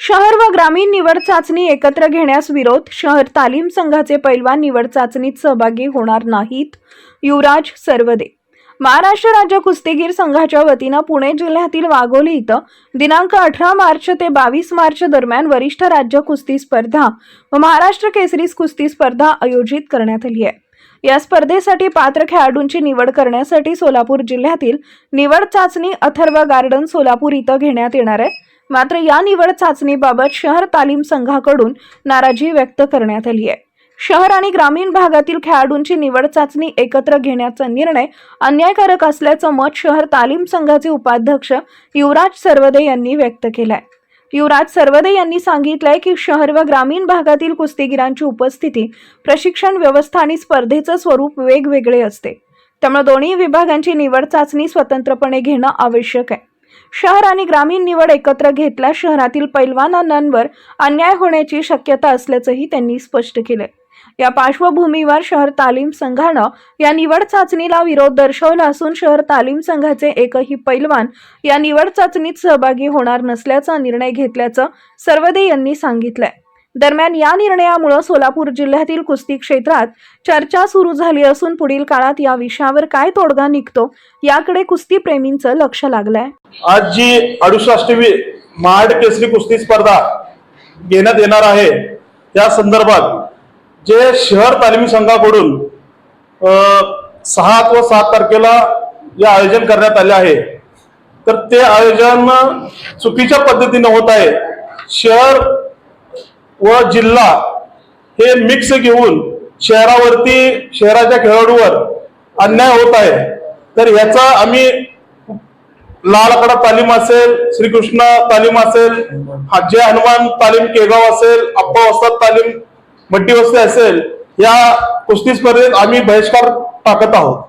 शहर व ग्रामीण निवड चाचणी एकत्र घेण्यास विरोध. शहर तालीम संघाचे पैलवान निवड चाचणीत सहभागी होणार नाहीत. युवराज सरवदे. महाराष्ट्र राज्य कुस्तीगीर संघाच्या वतीनं पुणे जिल्ह्यातील वाघोली इथं दिनांक 18 मार्च ते 22 मार्च दरम्यान वरिष्ठ राज्य कुस्ती स्पर्धा व महाराष्ट्र केसरी कुस्ती स्पर्धा आयोजित करण्यात आली आहे. या स्पर्धेसाठी पात्र खेळाडूंची निवड करण्यासाठी सोलापूर जिल्ह्यातील निवड चाचणी अथर्व गार्डन सोलापूर इथं घेण्यात येणार आहे. मात्र या निवड चाचणीबाबत शहर तालीम संघाकडून नाराजी व्यक्त करण्यात आली आहे. शहर आणि ग्रामीण भागातील खेळाडूंची निवड चाचणी एकत्र घेण्याचा निर्णय अन्यायकारक असल्याचं मत शहर तालीम संघाचे उपाध्यक्ष युवराज सरवदे यांनी व्यक्त केलंय. युवराज सरवदे यांनी सांगितलंय की शहर व ग्रामीण भागातील कुस्तीगीरांची उपस्थिती, प्रशिक्षण व्यवस्था आणि स्पर्धेचं स्वरूप वेगवेगळे असते. त्यामुळे दोन्ही विभागांची निवड चाचणी स्वतंत्रपणे घेणं आवश्यक आहे. शहर आणि ग्रामीण निवड एकत्र घेतल्यास शहरातील पैलवानांवर अन्याय होण्याची शक्यता असल्याचंही त्यांनी स्पष्ट केलं. या पार्श्वभूमीवर शहर तालीम संघानं या निवड चाचणीला विरोध दर्शवला असून शहर तालीम संघाचे एकही पैलवान या निवड चाचणीत सहभागी होणार नसल्याचा निर्णय घेतल्याचं सरवदे यांनी सांगितलंय. दरम्यान या निर्णयामुळे सोलापूर जिल्ह्यातील कुस्ती क्षेत्रात चर्चा सुरू झाली असून पुढील काळात या विषयावर काय तोडगा निघतो याकडे कुस्तीप्रेमींचं लक्ष लागलंय. आज जी 68वी महाराष्ट्र केसरी कुस्ती स्पर्धा घेण्यात येणार आहे त्या संदर्भात जे शहर तालीमी संघाकडून 6 व 7 तारखेला जे आयोजन करण्यात आले आहे तर ते आयोजन चुकीच्या पद्धतीने होत आहे. शहर व जिल्हा हे मिक्स घेऊन शहराच्या खेळाडूवर अन्याय होत आहे. तर याचा आम्ही लालकडा तालीम असेल, श्रीकृष्ण तालीम असेल, जय हनुमान तालीम केगाव असेल, अप्पा वस्ताद तालीम मट्टी वस्ती असेल, या कुस्ती स्पर्धेत आम्ही बहिष्कार टाकत आहोत.